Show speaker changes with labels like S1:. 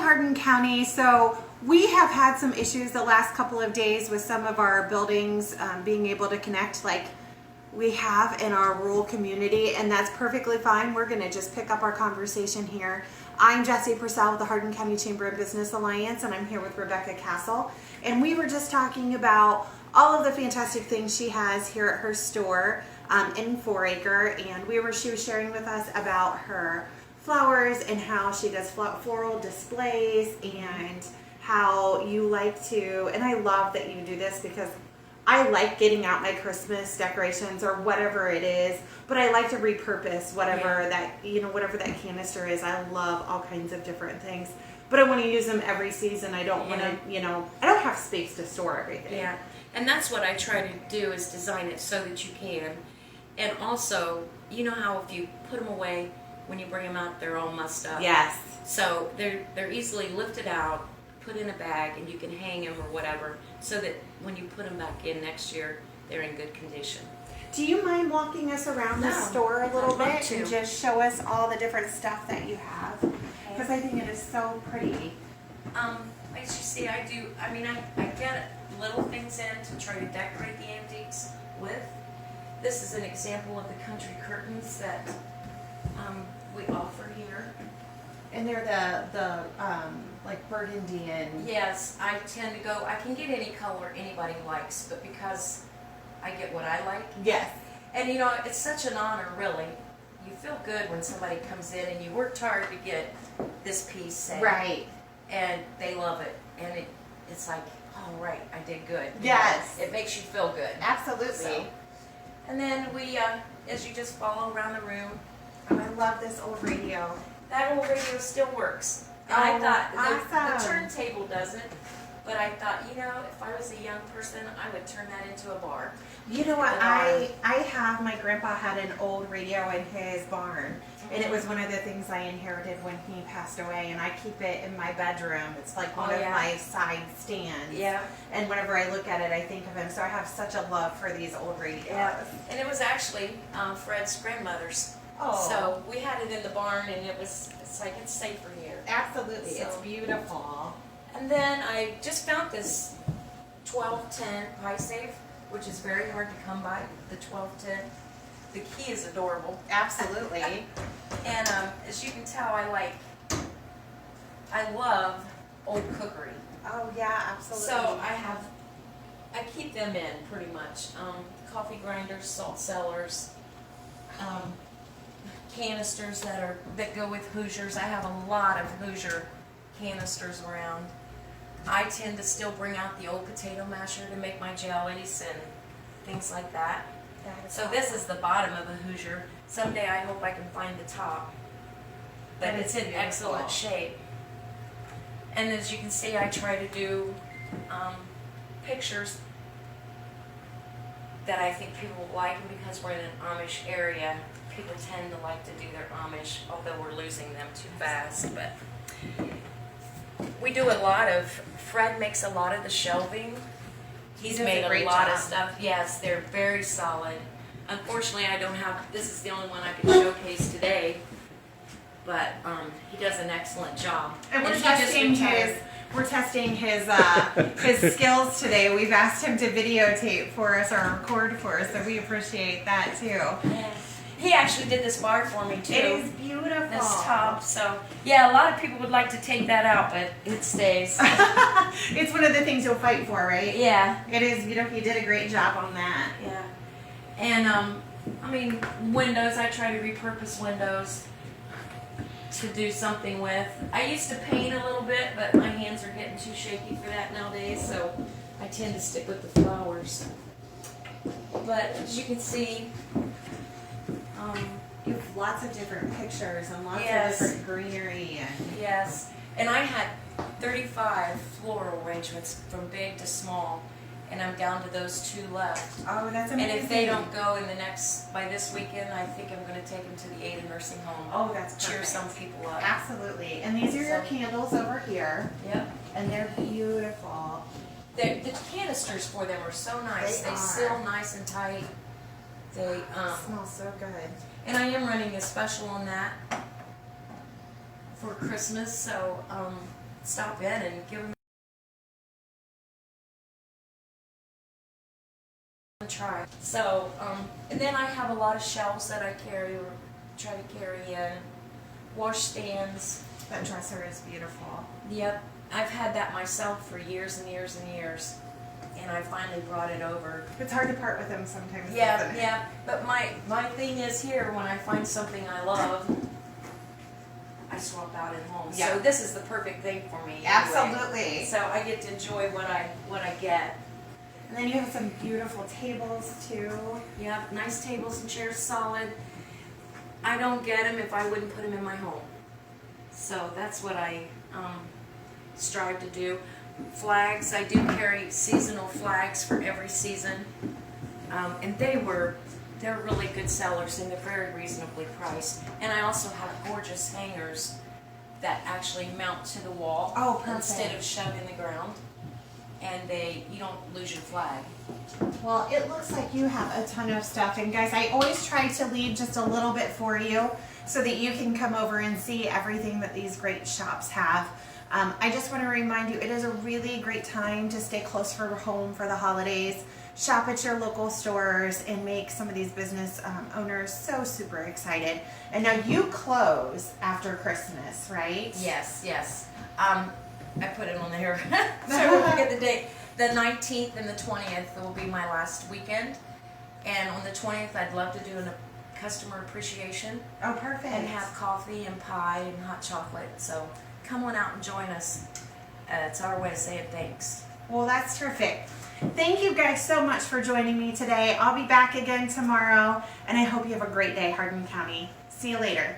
S1: Hardin County. So we have had some issues the last couple of days with some of our buildings being able to connect like we have in our rural community, and that's perfectly fine. We're going to just pick up our conversation here. I'm Jessie Purcell with the Hardin County Chamber of Business Alliance, and I'm here with Rebecca Castle. And we were just talking about all of the fantastic things she has here at her store in Foraker, and she was sharing with us about her flowers and how she does floral displays and how you like to, and I love that you do this because I like getting out my Christmas decorations or whatever it is, but I like to repurpose whatever whatever that canister is. I love all kinds of different things, but I want to use them every season. I don't want to, I don't have space to store everything.
S2: Yeah, and that's what I try to do is design it so that you can. And also, you know how if you put them away, when you bring them out, they're all mussed up.
S1: Yes.
S2: So they're easily lifted out, put in a bag, and you can hang them or whatever, so that when you put them back in next year, they're in good condition.
S1: Do you mind walking us around the store a little bit and just show us all the different stuff that you have? Because I think it is so pretty.
S2: As you see, I get little things in to try to decorate the antiques with. This is an example of the country curtains that we offer here.
S1: And they're the like burgundy and...
S2: Yes, I tend to go, I can get any color anybody likes, but because I get what I like.
S1: Yes.
S2: And it's such an honor, really. You feel good when somebody comes in and you worked hard to get this piece set.
S1: Right.
S2: And they love it. And it's like, oh, right, I did good.
S1: Yes.
S2: It makes you feel good.
S1: Absolutely.
S2: So, and then we, as you just follow around the room.
S1: Oh, I love this old radio.
S2: That old radio still works. And I thought the turntable doesn't, but I thought, if I was a young person, I would turn that into a bar.
S1: You know what? I have, my grandpa had an old radio in his barn, and it was one of the things I inherited when he passed away, and I keep it in my bedroom. It's like one of my side stands.
S2: Yeah.
S1: And whenever I look at it, I think of him. So I have such a love for these old radios.
S2: Yeah. And it was actually Fred's grandmother's.
S1: Oh.
S2: So we had it in the barn, and it's like it's safer here.
S1: Absolutely.
S2: So,
S1: it's beautiful.
S2: And then I just found this 1210 pie safe, which is very hard to come by, the 1210. The key is adorable.
S1: Absolutely.
S2: And as you can tell, I love old cookery.
S1: Oh yeah, absolutely.
S2: So I keep them in pretty much. Coffee grinders, salt cellars, canisters that go with Hoosiers. I have a lot of Hoosier canisters around. I tend to still bring out the old potato masher to make my jellies and things like that. So this is the bottom of a Hoosier. Someday I hope I can find the top. But it's in excellent shape. And as you can see, I try to do pictures that I think people will like, and because we're in an Amish area, people tend to like to do their Amish, although we're losing them too fast. But we do a lot of, Fred makes a lot of the shelving. He's made a lot of stuff. Yes, they're very solid. Unfortunately, I don't have, this is the only one I can showcase today, but he does an excellent job.
S1: And we're testing his skills today. We've asked him to videotape for us or record for us, so we appreciate that too.
S2: Yeah. He actually did this bar for me too.
S1: It is beautiful.
S2: This top. So yeah, a lot of people would like to take that out, but it stays.
S1: It's one of the things you'll fight for, right?
S2: Yeah.
S1: It is beautiful. You did a great job on that.
S2: Yeah. And windows. I try to repurpose windows to do something with. I used to paint a little bit, but my hands are getting too shaky for that nowadays, so I tend to stick with the flowers. But as you can see,
S1: you have lots of different pictures and lots of different greenery.
S2: Yes, and I had 35 floral arrangements from big to small, and I'm down to those 2 left.
S1: Oh, that's amazing.
S2: And if they don't go by this weekend, I think I'm going to take them to the Ada Nursing Home.
S1: Oh, that's perfect.
S2: Cheer some people up.
S1: Absolutely. And these are your candles over here.
S2: Yep.
S1: And they're beautiful.
S2: The canisters for them are so nice. They seal nice and tight. They
S1: smell so good.
S2: And I am running a special on that for Christmas, so stop in and give them a try. So, and then I have a lot of shelves that I carry or try to carry in, wash stands.
S1: That dresser is beautiful.
S2: Yep, I've had that myself for years and years and years, and I finally brought it over.
S1: It's hard to part with them sometimes.
S2: Yeah,
S1: isn't it?
S2: yeah, but my thing is here, when I find something I love, I swap out at home.
S1: Yeah.
S2: So this is the perfect thing for me. Anyway.
S1: Absolutely.
S2: So I get to enjoy what I get.
S1: And then you have some beautiful tables too.
S2: Yep, nice tables and chairs, solid. I don't get them if I wouldn't put them in my home. So that's what I strive to do. Flags, I do carry seasonal flags for every season, and they're really good sellers and they're very reasonably priced. And I also have gorgeous hangers that actually mount to the wall.
S1: Oh, perfect.
S2: Instead of shoved in the ground, and you don't lose your flag.
S1: Well, it looks like you have a ton of stuff. And guys, I always try to leave just a little bit for you so that you can come over and see everything that these great shops have. I just want to remind you, it is a really great time to stay close for home for the holidays. Shop at your local stores and make some of these business owners so super excited. And now you close after Christmas, right?
S2: Yes, yes. I put it on there so I won't forget the date. The 19th and the 20th will be my last weekend. And on the 20th, I'd love to do a customer appreciation.
S1: Oh, perfect.
S2: And have coffee and pie and hot chocolate. So come on out and join us. It's our way to say it thanks.
S1: Well, that's terrific. Thank you guys so much for joining me today. I'll be back again tomorrow, and I hope you have a great day, Hardin County. See you later.